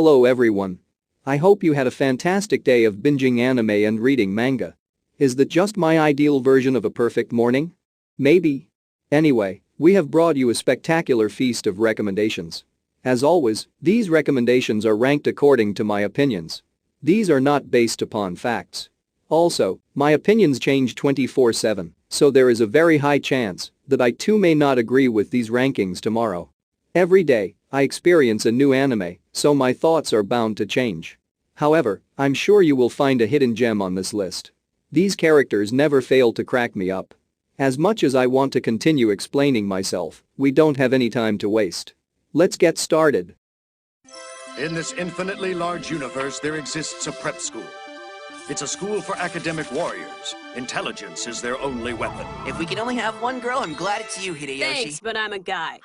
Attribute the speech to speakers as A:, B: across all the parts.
A: Hello everyone. I hope you had a fantastic day of binging anime and reading manga. Is that just my ideal version of a perfect morning? Maybe. Anyway, we have brought you a spectacular feast of recommendations. As always, these recommendations are ranked according to my opinions. These are not based upon facts. Also, my opinions change 24/7, so there is a very high chance that I too may not agree with these rankings tomorrow. Every day, I experience a new anime, so my thoughts are bound to change. However, I'm sure you will find a hidden gem on this list. These characters never fail to crack me up. As much as I want to continue explaining myself, we don't have any time to waste. Let's get started.
B: In this infinitely large universe, there exists a prep school. It's a school for academic warriors. Intelligence is their only weapon.
C: If we can only have one girl, I'm glad it's you, Hideyoshi.
D: Thanks, but I'm a guy.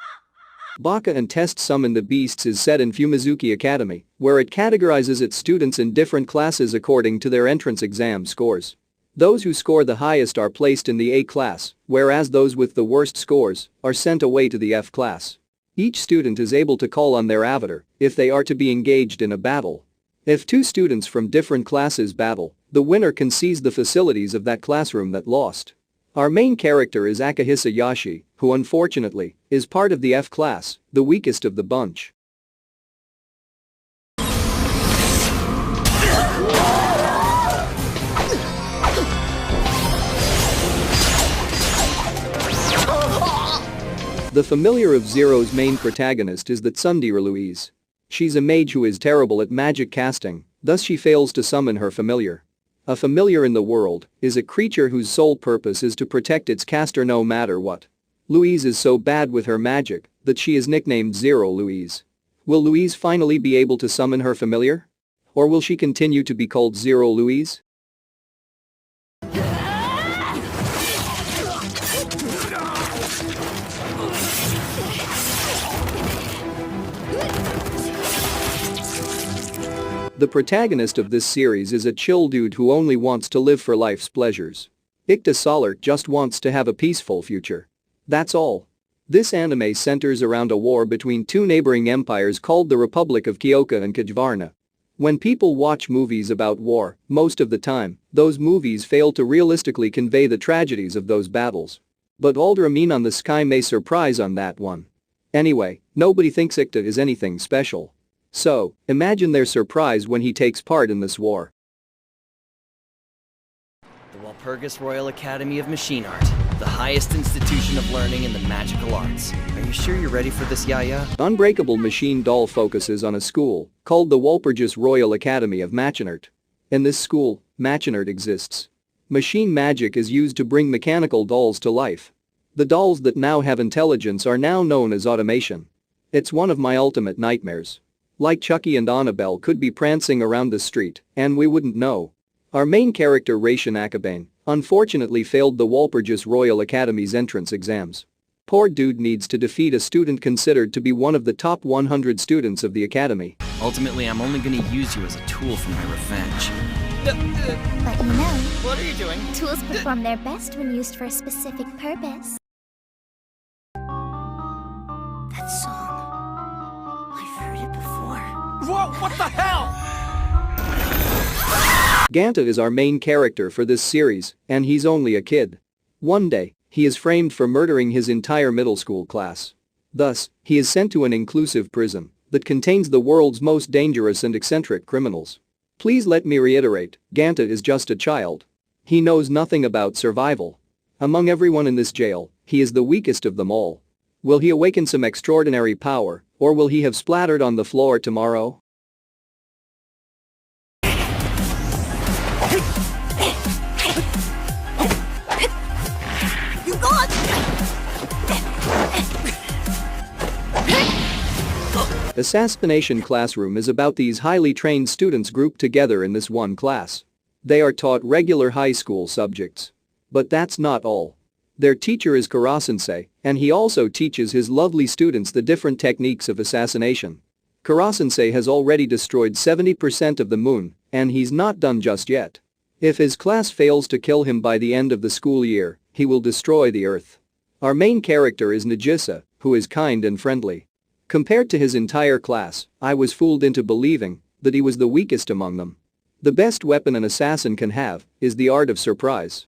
A: Baka and Test Summon the Beasts is set in Fumizuki Academy, where it categorizes its students in different classes according to their entrance exam scores. Those who score the highest are placed in the A class, whereas those with the worst scores are sent away to the F class. Each student is able to call on their avatar if they are to be engaged in a battle. If two students from different classes battle, the winner can seize the facilities of that classroom that lost. Our main character is Akahisa Yashi, who unfortunately is part of the F class, the weakest of the bunch. The familiar of Zero's main protagonist is the tsundere Louise. She's a mage who is terrible at magic casting, thus she fails to summon her familiar. A familiar in the world is a creature whose sole purpose is to protect its caster no matter what. Louise is so bad with her magic that she is nicknamed Zero Louise. Will Louise finally be able to summon her familiar? Or will she continue to be called Zero Louise? The protagonist of this series is a chill dude who only wants to live for life's pleasures. Ikta Solart just wants to have a peaceful future. That's all. This anime centers around a war between two neighboring empires called the Republic of Kyoka and Kajvarna. When people watch movies about war, most of the time, those movies fail to realistically convey the tragedies of those battles. But Aldramin on the Sky may surprise on that one. Anyway, nobody thinks Ikta is anything special. So, imagine their surprise when he takes part in this war.
E: The Walpurgis Royal Academy of Machine Art, the highest institution of learning in the magical arts. Are you sure you're ready for this, Yaya?
A: Unbreakable Machine Doll focuses on a school called the Walpurgis Royal Academy of Machine Art. In this school, Machine Art exists. Machine magic is used to bring mechanical dolls to life. The dolls that now have intelligence are now known as automation. It's one of my ultimate nightmares. Like Chucky and Annabelle could be prancing around the street, and we wouldn't know. Our main character Raishin Akabane unfortunately failed the Walpurgis Royal Academy's entrance exams. Poor dude needs to defeat a student considered to be one of the top 100 students of the academy.
E: Ultimately, I'm only gonna use you as a tool for my revenge.
F: But you know,
E: What are you doing?
F: tools perform their best when used for a specific purpose. That song, I've heard it before.
E: Whoa, what the hell?
A: Ganta is our main character for this series, and he's only a kid. One day, he is framed for murdering his entire middle school class. Thus, he is sent to an inclusive prison that contains the world's most dangerous and eccentric criminals. Please let me reiterate, Ganta is just a child. He knows nothing about survival. Among everyone in this jail, he is the weakest of them all. Will he awaken some extraordinary power, or will he have splattered on the floor tomorrow? Assassination Classroom is about these highly trained students grouped together in this one class. They are taught regular high school subjects. But that's not all. Their teacher is Kara-sensei, and he also teaches his lovely students the different techniques of assassination. Kara-sensei has already destroyed 70% of the moon, and he's not done just yet. If his class fails to kill him by the end of the school year, he will destroy the earth. Our main character is Nagisa, who is kind and friendly. Compared to his entire class, I was fooled into believing that he was the weakest among them. The best weapon an assassin can have is the art of surprise.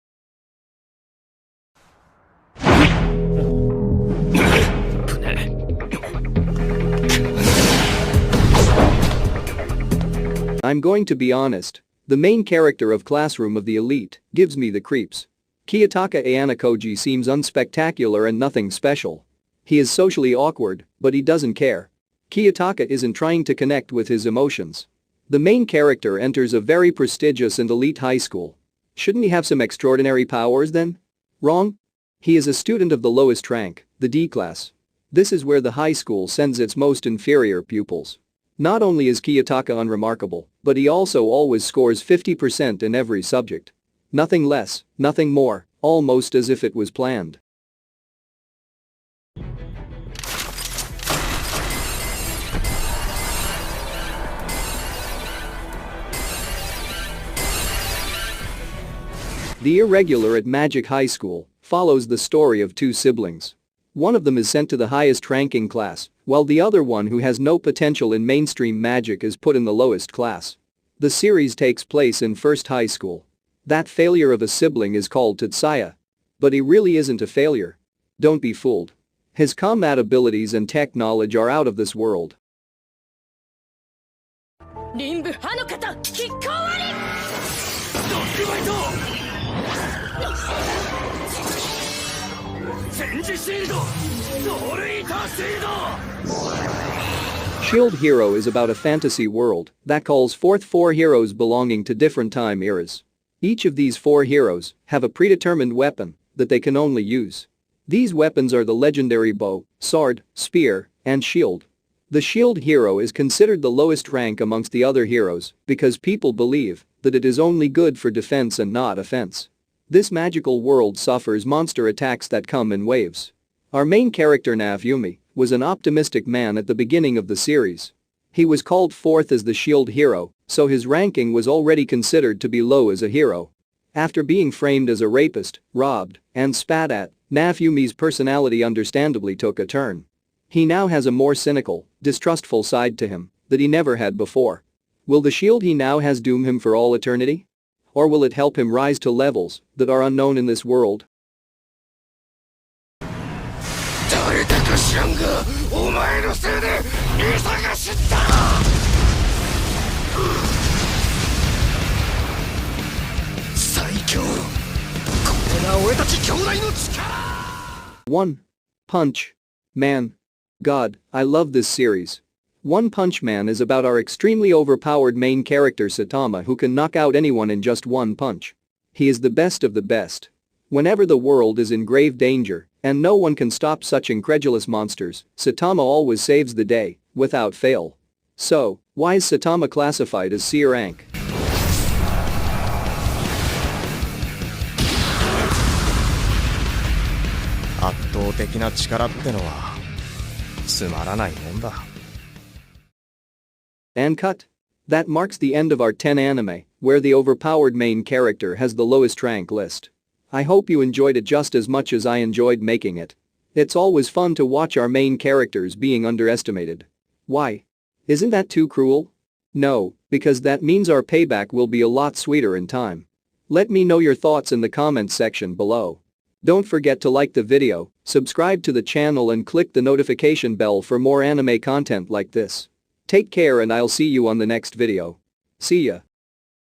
A: I'm going to be honest. The main character of Classroom of the Elite gives me the creeps. Kiyotaka Ayanokoji seems unspectacular and nothing special. He is socially awkward, but he doesn't care. Kiyotaka isn't trying to connect with his emotions. The main character enters a very prestigious and elite high school. Shouldn't he have some extraordinary powers then? Wrong. He is a student of the lowest rank, the D class. This is where the high school sends its most inferior pupils. Not only is Kiyotaka unremarkable, but he also always scores 50% in every subject. Nothing less, nothing more, almost as if it was planned. The Irregular at Magic High School follows the story of two siblings. One of them is sent to the highest ranking class, while the other one who has no potential in mainstream magic is put in the lowest class. The series takes place in first high school. That failure of a sibling is called Tetsuya. But he really isn't a failure. Don't be fooled. His combat abilities and tech knowledge are out of this world. Shield Hero is about a fantasy world that calls forth four heroes belonging to different time eras. Each of these four heroes have a predetermined weapon that they can only use. These weapons are the legendary bow, sword, spear, and shield. The Shield Hero is considered the lowest rank amongst the other heroes because people believe that it is only good for defense and not offense. This magical world suffers monster attacks that come in waves. Our main character Naofumi was an optimistic man at the beginning of the series. He was called forth as the Shield Hero, so his ranking was already considered to be low as a hero. After being framed as a rapist, robbed, and spat at, Naofumi's personality understandably took a turn. He now has a more cynical, distrustful side to him that he never had before. Will the shield he now has doom him for all eternity? Or will it help him rise to levels that are unknown in this world? One Punch Man. God, I love this series. One Punch Man is about our extremely overpowered main character Saitama who can knock out anyone in just one punch. He is the best of the best. Whenever the world is in grave danger and no one can stop such incredulous monsters, Saitama always saves the day, without fail. So, why is Saitama classified as C rank? And cut. That marks the end of our 10 anime, where the overpowered main character has the lowest rank list. I hope you enjoyed it just as much as I enjoyed making it. It's always fun to watch our main characters being underestimated. Why? Isn't that too cruel? No, because that means our payback will be a lot sweeter in time. Let me know your thoughts in the comments section below. Don't forget to like the video, subscribe to the channel and click the notification bell for more anime content like this. Take care and I'll see you on the next video. See ya.